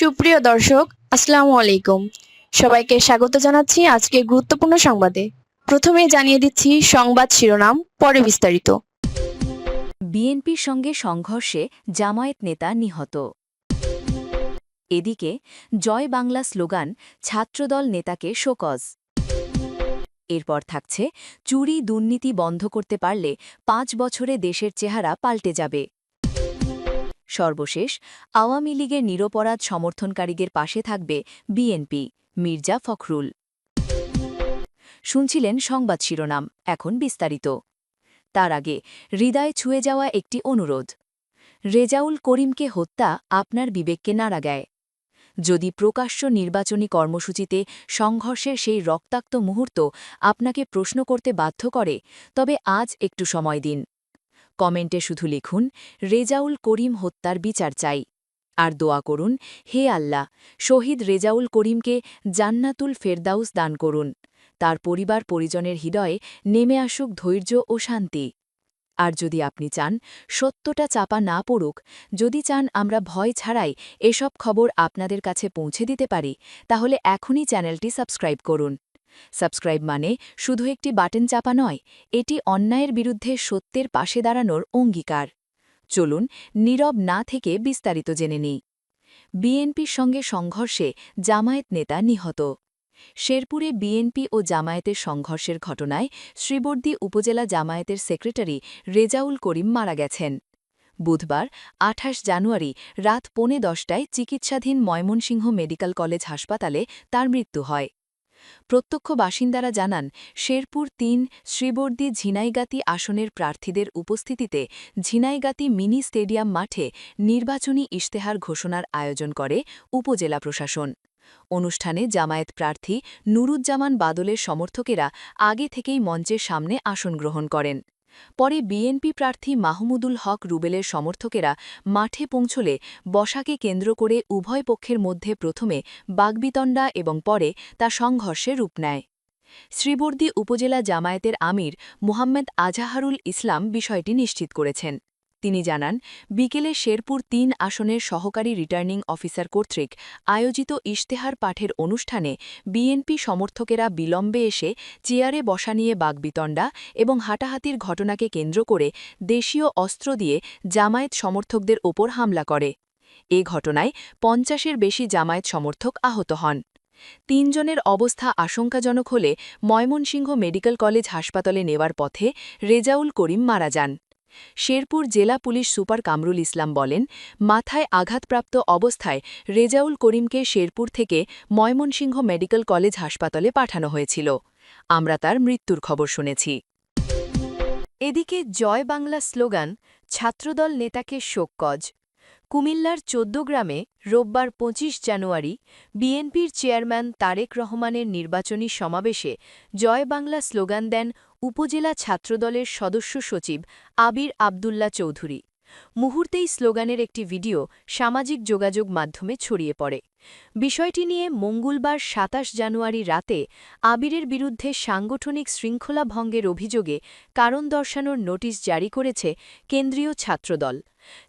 সুপ্রিয় দর্শক, আসসালামু আলাইকুম। সবাইকে স্বাগত জানাচ্ছি আজকে গুরুত্বপূর্ণ সংবাদে। প্রথমে জানিয়ে দিচ্ছি সংবাদ শিরোনাম, পরে বিস্তারিত। বিএনপির সঙ্গে সংঘর্ষে জামায়াত নেতা নিহত। এদিকে জয় বাংলা স্লোগান, ছাত্রদল নেতাকে শোকজ। এরপর থাকছে চুরি দুর্নীতি বন্ধ করতে পারলে ৫ বছরে দেশের চেহারা পাল্টে যাবে। সর্বশেষ আওয়ামী লীগের নিরপরাধ সমর্থনকারীদের পাশে থাকবে বিএনপি, মির্জা ফখরুল। শুনছিলেন সংবাদ শিরোনাম, এখন বিস্তারিত। তার আগে হৃদয় ছুঁয়ে যাওয়া একটি অনুরোধ। রেজাউল করিমকে হত্যা আপনার বিবেককে নাড়া দেয়। যদি প্রকাশ্য নির্বাচনী কর্মসূচিতে সংঘর্ষের সেই রক্তাক্ত মুহূর্ত আপনাকে প্রশ্ন করতে বাধ্য করে, তবে আজ একটু সময় দিন। কমেন্টে শুধু লিখুন, রেজাউল করিম হত্যার বিচার চাই। আর দোয়া করুন, হে আল্লাহ, শহীদ রেজাউল করিমকে জান্নাতুল ফেরদাউস দান করুন। তার পরিবার পরিজনের হৃদয়ে নেমে আসুক ধৈর্য ও শান্তি। আর যদি আপনি চান সত্যটা চাপা না পড়ুক, যদি চান আমরা ভয় ছাড়াই এসব খবর আপনাদের কাছে পৌঁছে দিতে পারি, তাহলে এখনই চ্যানেলটি সাবস্ক্রাইব করুন। সাবস্ক্রাইব মানে শুধু একটি বাটন চাপা নয়, এটি অন্যায়ের বিরুদ্ধে সত্যের পাশে দাঁড়ানোর অঙ্গীকার। চলুন নীরব না থেকে বিস্তারিত জেনে নিই। বিএনপির সঙ্গে সংঘর্ষে জামায়াত নেতা নিহত। শেরপুরে বিএনপি ও জামায়াতের সংঘর্ষের ঘটনায় শ্রীবর্দী উপজেলা জামায়াতের সেক্রেটারি রেজাউল করিম মারা গেছেন। বুধবার ২৮ জানুয়ারি রাত ১:১০টায় চিকিৎসাধীন ময়মনসিংহ মেডিকেল কলেজ হাসপাতালে তার মৃত্যু হয়। প্রত্যক্ষ বাসিন্দারা জানান, শেরপুর ৩ শ্রীবর্দী ঝিনাইগাতি আসনের প্রার্থীদের উপস্থিতিতে ঝিনাইগাতি মিনি স্টেডিয়াম মাঠে নির্বাচনী ইশতেহার ঘোষণার আয়োজন করে উপজেলা প্রশাসন। অনুষ্ঠানে জামায়াত প্রার্থী নুরুজ্জামান বাদলের সমর্থকেরা আগে থেকেই মঞ্চের সামনে আসন গ্রহণ করেন। পরে বিএনপি প্রার্থী মাহমুদুল হক রুবেলের সমর্থকেরা মাঠে পৌঁছলে বসাকে কেন্দ্র করে উভয় পক্ষের মধ্যে প্রথমে বাগবিতণ্ডা এবং পরে তা সংঘর্ষে রূপ নেয়। শ্রীবর্দী উপজেলা জামায়াতের আমির মুহাম্মদ আজাহারুল ইসলাম বিষয়টি নিশ্চিত করেছেন। তিনি জানান, বিকেলে শেরপুর ৩ আসনের সহকারী রিটার্নিং অফিসার কর্তৃক আয়োজিত ইশতেহার পাঠের অনুষ্ঠানে বিএনপি সমর্থকেরা বিলম্বে এসে চেয়ারে বসা নিয়ে বাগবিতণ্ডা এবং হাঁটাহাতির ঘটনাকে কেন্দ্র করে দেশীয় অস্ত্র দিয়ে জামায়াত সমর্থকদের ওপর হামলা করে। এ ঘটনায় ৫০-এর বেশি জামায়াত সমর্থক আহত হন। ৩ জনের অবস্থা আশঙ্কাজনক হলে ময়মনসিংহ মেডিকেল কলেজ হাসপাতালে নেওয়ার পথে রেজাউল করিম মারা যান। শেরপুর জেলা পুলিশ সুপার কামরুল ইসলাম বলেন, মাথায় আঘাতপ্রাপ্ত অবস্থায় রেজাউল করিমকে শেরপুর থেকে ময়মনসিংহ মেডিকেল কলেজ হাসপাতালে পাঠানো হয়েছিল। আমরা তার মৃত্যুর খবর শুনেছি। এদিকে জয় বাংলা স্লোগান, ছাত্রদল নেতাকে শোকজ। কুমিল্লার ১৪ গ্রামে রোববার ২৫ জানুয়ারি বিএনপির চেয়ারম্যান তারেক রহমানের নির্বাচনী সমাবেশে জয় বাংলা স্লোগান দেন উপজেলা ছাত্রদলের সদস্য সচিব আবির আবদুল্লাহ চৌধুরী। মুহূর্তেই স্লোগানের একটি ভিডিও সামাজিক যোগাযোগ মাধ্যমে ছড়িয়ে পড়ে। বিষয়টি নিয়ে মঙ্গলবার ২৭ জানুয়ারি রাতে আবিরের বিরুদ্ধে সাংগঠনিক শৃঙ্খলা ভঙ্গের অভিযোগে কারণ দর্শানোর নোটিশ জারি করেছে কেন্দ্রীয় ছাত্রদল।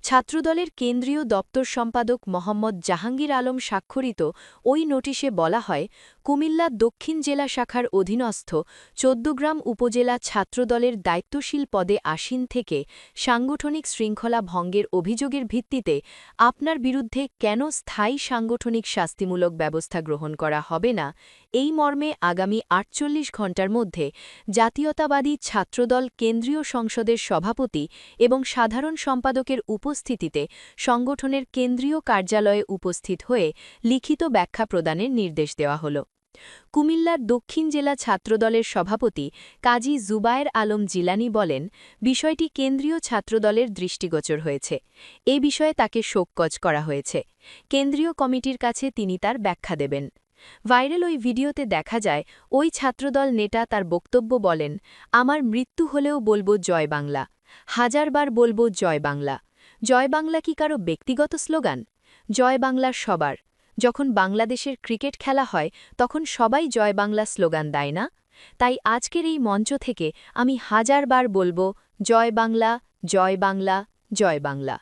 ছাত্রদলের কেন্দ্রীয় দপ্তর সম্পাদক মোহাম্মদ জাহাঙ্গীর আলম স্বাক্ষরিত ওই নোটিশে বলা হয়, কুমিল্লা দক্ষিণ জেলা শাখার অধীনস্থ ১৪ উপজেলা ছাত্রদলের দায়িত্বশীল পদে আসীন থেকে সাংগঠনিক শৃঙ্খলা ভঙ্গের অভিযোগের ভিত্তিতে আপনার বিরুদ্ধে কেন স্থায়ী সাংগঠনিক শাস্তিমূলক ব্যবস্থা গ্রহণ করা হবে না, এই মর্মে আগামী ৪৮ ঘণ্টার মধ্যে জাতীয়তাবাদী ছাত্রদল কেন্দ্রীয় সংসদের সভাপতি এবং সাধারণ সম্পাদকের উপস্থিতিতে সংগঠনের কেন্দ্রীয় কার্যালয়ে উপস্থিত হয়ে লিখিত ব্যাখ্যা প্রদানের নির্দেশ দেওয়া হল। কুমিল্লার দক্ষিণ জেলা ছাত্রদলের সভাপতি কাজী জুবায়ের আলম জিলানী বলেন, বিষয়টি কেন্দ্রীয় ছাত্রদলের দৃষ্টিগোচর হয়েছে। এ বিষয়ে তাকে শোকজ করা হয়েছে। কেন্দ্রীয় কমিটির কাছে তিনি তার ব্যাখ্যা দেবেন। ভাইরাল ওই ভিডিওতে দেখা যায়, ওই ছাত্রদল নেতা তার বক্তব্য বলেন, আমার মৃত্যু হলেও বলবো জয় বাংলা, হাজারবার বলবো জয় বাংলা। জয় বাংলা কি কারো ব্যক্তিগত স্লোগান? জয় বাংলা সবার। যখন বাংলাদেশের ক্রিকেট খেলা হয় তখন সবাই জয় বাংলা স্লোগান দেয় না? তাই আজকের এই মঞ্চ থেকে আমি হাজারবার বলবো, জয় বাংলা, জয় বাংলা, জয় বাংলা।